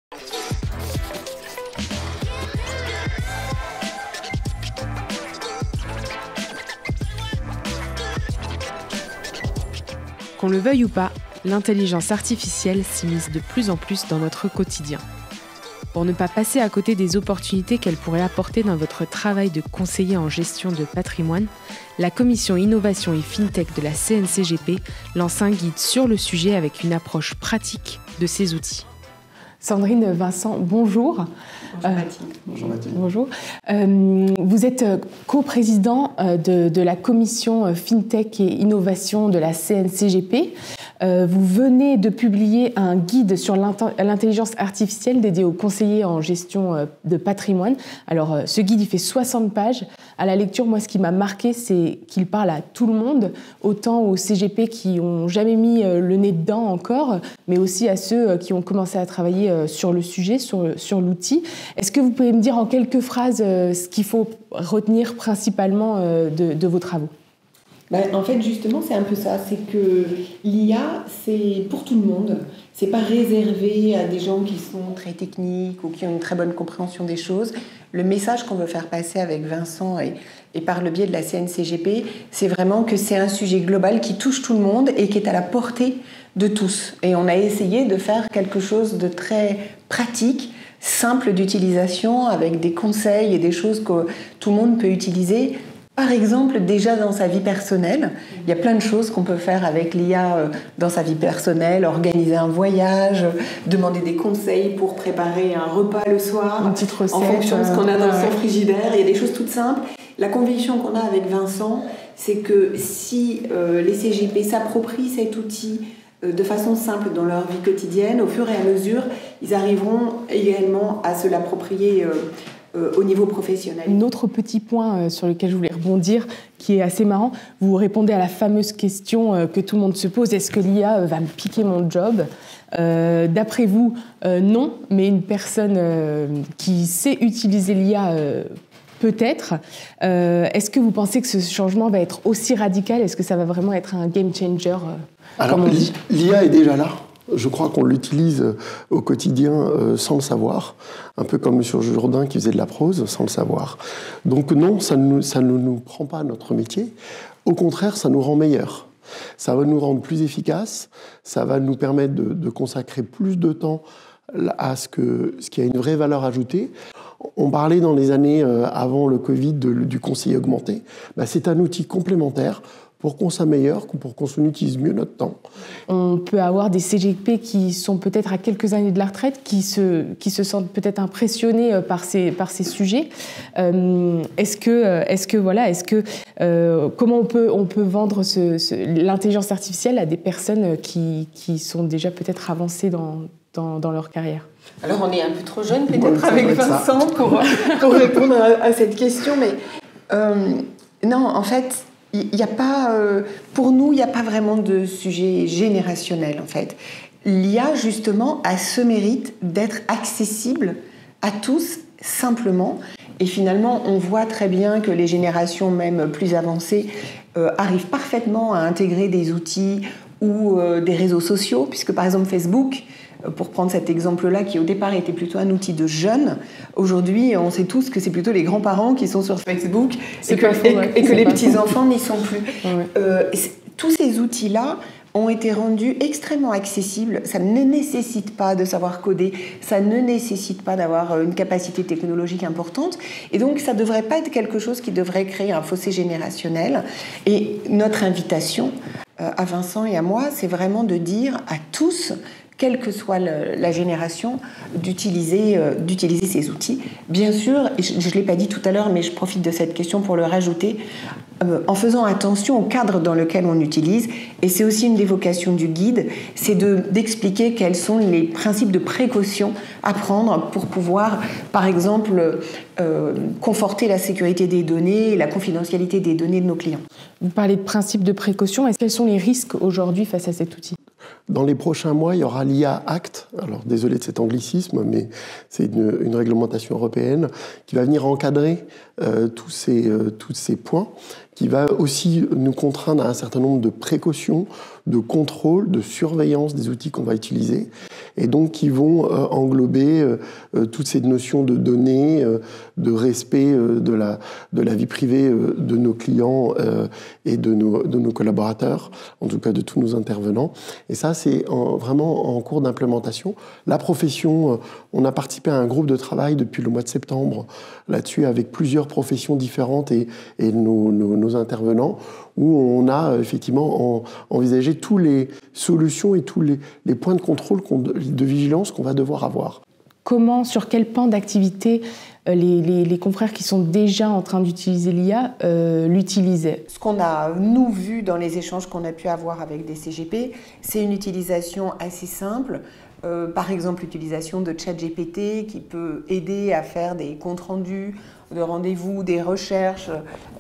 Qu'on le veuille ou pas, l'intelligence artificielle s'immisce de plus en plus dans notre quotidien. Pour ne pas passer à côté des opportunités qu'elle pourrait apporter dans votre travail de conseiller en gestion de patrimoine, la Commission Innovation et FinTech de la CNCGP lance un guide sur le sujet avec une approche pratique de ces outils. Sandrine, Vincent, bonjour. Bonjour Mathilde. Bonjour Mathilde. Bonjour. Vous êtes coprésident de la commission FinTech et Innovation de la CNCGP. Vous venez de publier un guide sur l'intelligence artificielle dédié aux conseillers en gestion de patrimoine. Alors, ce guide, il fait 60 pages. À la lecture, moi, ce qui m'a marqué, c'est qu'il parle à tout le monde, autant aux CGP qui n'ont jamais mis le nez dedans encore, mais aussi à ceux qui ont commencé à travailler sur le sujet, sur l'outil. Est-ce que vous pouvez me dire en quelques phrases ce qu'il faut retenir principalement de vos travaux ? En fait, justement, c'est un peu ça. C'est que l'IA, c'est pour tout le monde. C'est pas réservé à des gens qui sont très techniques ou qui ont une très bonne compréhension des choses. Le message qu'on veut faire passer avec Vincent et par le biais de la CNCGP, c'est vraiment que c'est un sujet global qui touche tout le monde et qui est à la portée de tous. Et on a essayé de faire quelque chose de très pratique, simple d'utilisation, avec des conseils et des choses que tout le monde peut utiliser. Par exemple, déjà dans sa vie personnelle, il y a plein de choses qu'on peut faire avec l'IA dans sa vie personnelle, organiser un voyage, demander des conseils pour préparer un repas le soir, une petite recette, en fonction de ce qu'on a dans son frigidaire. Il y a des choses toutes simples. La conviction qu'on a avec Vincent, c'est que si les CGP s'approprient cet outil de façon simple dans leur vie quotidienne, au fur et à mesure, ils arriveront également à se l'approprier au niveau professionnel. Un autre petit point sur lequel je voulais rebondir, qui est assez marrant, vous répondez à la fameuse question que tout le monde se pose, est-ce que l'IA va me piquer mon job ? D'après vous, non, mais une personne qui sait utiliser l'IA peut-être. Est-ce que vous pensez que ce changement va être aussi radical ? Est-ce que ça va vraiment être un game changer Alors, l'IA est déjà là. Je crois qu'on l'utilise au quotidien sans le savoir, un peu comme M. Jourdain qui faisait de la prose sans le savoir. Donc non, ça ne nous prend pas notre métier. Au contraire, ça nous rend meilleurs. Ça va nous rendre plus efficaces, ça va nous permettre de consacrer plus de temps à ce qui a une vraie valeur ajoutée. On parlait dans les années avant le Covid du conseiller augmenté. C'est un outil complémentaire pour qu'on s'améliore, pour qu'on utilise mieux notre temps. On peut avoir des CGP qui sont peut-être à quelques années de la retraite, qui se sentent peut-être impressionnés par ces sujets. Comment on peut vendre l'intelligence artificielle à des personnes qui sont déjà peut-être avancées dans leur carrière ? Alors on est un peu trop jeune peut-être avec Vincent pour répondre à cette question, mais non, en fait, il n'y a pas, pour nous, il n'y a pas vraiment de sujet générationnel, en fait. L'IA, justement, a ce mérite d'être accessible à tous, simplement. Et finalement, on voit très bien que les générations même plus avancées arrivent parfaitement à intégrer des outils ou des réseaux sociaux, puisque par exemple Facebook, pour prendre cet exemple-là, qui au départ était plutôt un outil de jeunes, aujourd'hui on sait tous que c'est plutôt les grands-parents qui sont sur Facebook et que les petits-enfants n'y sont plus. Ouais. Tous ces outils-là ont été rendus extrêmement accessibles. Ça ne nécessite pas de savoir coder, ça ne nécessite pas d'avoir une capacité technologique importante, et donc ça ne devrait pas être quelque chose qui devrait créer un fossé générationnel. Et notre invitation à Vincent et à moi, c'est vraiment de dire à tous, quelle que soit la génération, d'utiliser ces outils. Bien sûr, et je ne l'ai pas dit tout à l'heure, mais je profite de cette question pour le rajouter, en faisant attention au cadre dans lequel on utilise. Et c'est aussi une des vocations du guide, c'est d'expliquer quels sont les principes de précaution à prendre pour pouvoir, par exemple, conforter la sécurité des données et la confidentialité des données de nos clients. Vous parlez de principes de précaution. Quels sont les risques aujourd'hui face à cet outil ? Dans les prochains mois, il y aura l'IA Act. Alors, désolé de cet anglicisme, mais c'est une réglementation européenne qui va venir encadrer tous ces points, qui va aussi nous contraindre à un certain nombre de précautions, de contrôle, de surveillance des outils qu'on va utiliser. et donc qui vont englober toutes ces notions de données, de respect de la vie privée de nos clients et de nos collaborateurs, en tout cas de tous nos intervenants. Et ça, c'est vraiment en cours d'implémentation. La profession, on a participé à un groupe de travail depuis le mois de septembre là-dessus, avec plusieurs professions différentes et nos intervenants, où on a effectivement envisagé toutes les solutions et tous les points de contrôle, de vigilance qu'on va devoir avoir. Comment, sur quel pan d'activité les confrères qui sont déjà en train d'utiliser l'IA l'utilisent? Ce qu'on a, nous, vu dans les échanges qu'on a pu avoir avec des CGP, c'est une utilisation assez simple. Par exemple, l'utilisation de ChatGPT qui peut aider à faire des comptes rendus de rendez-vous, des recherches.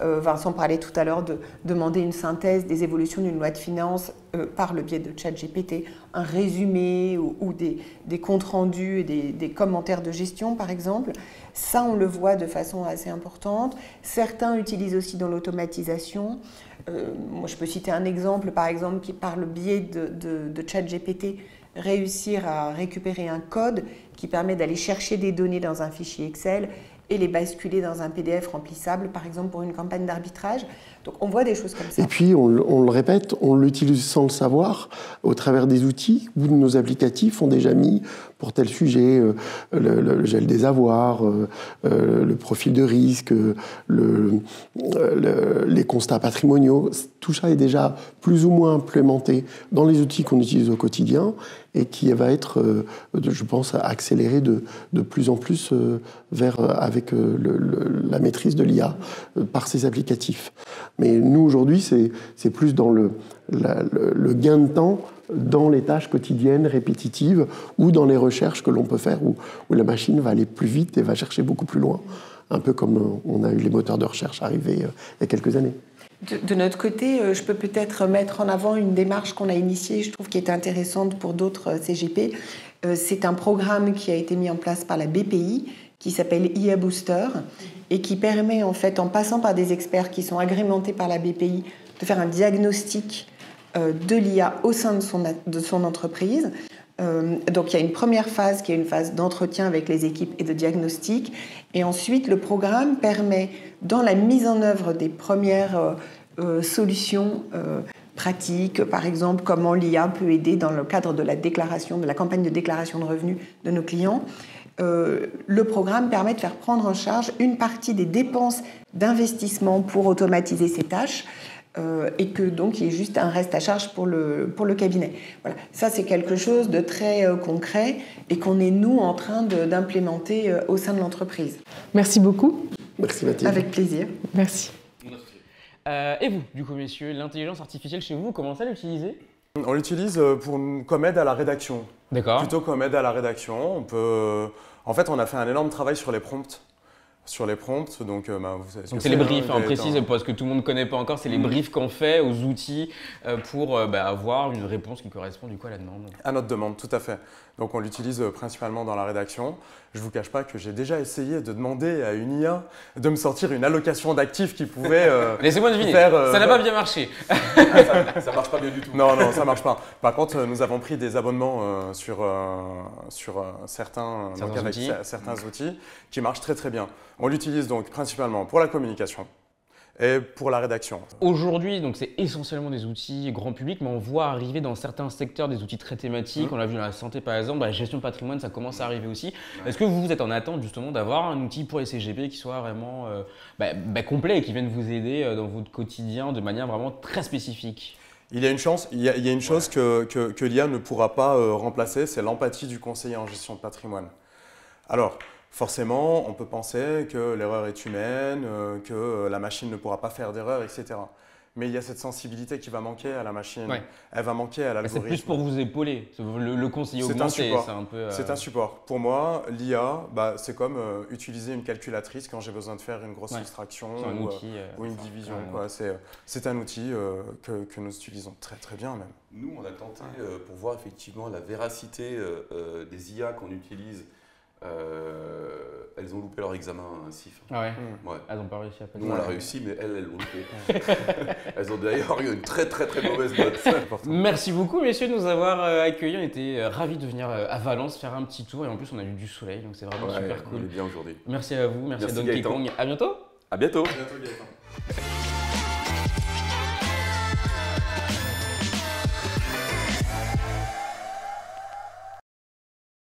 Vincent parlait tout à l'heure de demander une synthèse des évolutions d'une loi de finances par le biais de ChatGPT, un résumé ou des comptes rendus et des commentaires de gestion, par exemple. Ça, on le voit de façon assez importante. Certains utilisent aussi dans l'automatisation. Moi, je peux citer un exemple, par exemple, qui par le biais de ChatGPT réussir à récupérer un code qui permet d'aller chercher des données dans un fichier Excel et les basculer dans un PDF remplissable, par exemple pour une campagne d'arbitrage. Donc on voit des choses comme ça. Et puis, on le répète, on l'utilise sans le savoir, au travers des outils où nos applicatifs ont déjà mis, pour tel sujet, le gel des avoirs, le profil de risque, les constats patrimoniaux. Tout ça est déjà plus ou moins implémenté dans les outils qu'on utilise au quotidien et qui va être, je pense, accéléré de plus en plus avec la maîtrise de l'IA par ces applicatifs. Mais nous, aujourd'hui, c'est plus dans le gain de temps dans les tâches quotidiennes, répétitives, ou dans les recherches que l'on peut faire, où la machine va aller plus vite et va chercher beaucoup plus loin. Un peu comme on a eu les moteurs de recherche arriver il y a quelques années. De notre côté, je peux peut-être mettre en avant une démarche qu'on a initiée, je trouve qui est intéressante pour d'autres CGP. C'est un programme qui a été mis en place par la BPI, qui s'appelle IA Booster, et qui permet, en fait, en passant par des experts qui sont agrémentés par la BPI, de faire un diagnostic de l'IA au sein de son entreprise. Donc il y a une première phase qui est une phase d'entretien avec les équipes et de diagnostic. Et ensuite, le programme permet, dans la mise en œuvre des premières solutions pratiques, par exemple, comment l'IA peut aider dans le cadre de la campagne de déclaration de revenus de nos clients, le programme permet de faire prendre en charge une partie des dépenses d'investissement pour automatiser ces tâches, et que donc il y ait juste un reste à charge pour le cabinet. Voilà. Ça, c'est quelque chose de très concret et qu'on est, nous, en train d'implémenter au sein de l'entreprise. Merci beaucoup. Merci Mathilde. Avec plaisir. Merci. Et vous, du coup, messieurs, l'intelligence artificielle chez vous, vous commencez à l'utiliser? On l'utilise comme aide à la rédaction. D'accord. Plutôt comme aide à la rédaction. En fait, on a fait un énorme travail sur les prompts. Donc c'est les briefs, on précise, parce que tout le monde ne connaît pas encore, c'est les briefs qu'on fait aux outils pour avoir une réponse qui correspond du coup à la demande. À notre demande, tout à fait. Donc on l'utilise principalement dans la rédaction. Je ne vous cache pas que j'ai déjà essayé de demander à une IA de me sortir une allocation d'actifs qui pouvait Laissez-moi deviner, ça n'a pas bien marché. Ça marche pas bien du tout. Non, ça marche pas. Par contre, nous avons pris des abonnements sur certains outils qui marchent très très bien. On l'utilise donc principalement pour la communication et pour la rédaction. Aujourd'hui, donc c'est essentiellement des outils grand public, mais on voit arriver dans certains secteurs des outils très thématiques. On l'a vu dans la santé par exemple, la gestion de patrimoine, ça commence à arriver aussi. Ouais. Est-ce que vous êtes en attente justement d'avoir un outil pour les CGP qui soit vraiment complet et qui vienne vous aider dans votre quotidien de manière vraiment très spécifique? Il y a une chose que l'IA ne pourra pas remplacer, c'est l'empathie du conseiller en gestion de patrimoine. Alors, forcément, on peut penser que l'erreur est humaine, que la machine ne pourra pas faire d'erreur, etc. Mais il y a cette sensibilité qui va manquer à la machine. Ouais. Elle va manquer à l'algorithme. C'est plus pour vous épauler. Le conseiller augmenté, c'est un peu… C'est un support. Pour moi, l'IA, c'est comme utiliser une calculatrice quand j'ai besoin de faire une grosse soustraction ou une division. C'est un outil que nous utilisons très très bien même. Nous, on a tenté pour voir effectivement la véracité des IA qu'on utilise Elles ont loupé leur examen CIF. Ah ouais. Ouais. Elles n'ont pas réussi à passer. Nous, on l'a réussi, mais elles l'ont loupé. Elles ont d'ailleurs eu une très mauvaise note. Merci beaucoup, messieurs, de nous avoir accueillis. On était ravis de venir à Valence faire un petit tour. Et en plus, on a eu du soleil, donc c'est vraiment super cool. On est bien aujourd'hui. Merci à vous, merci à Donkey Gaëtan. Kong. À bientôt. À bientôt. À bientôt, Gaëtan.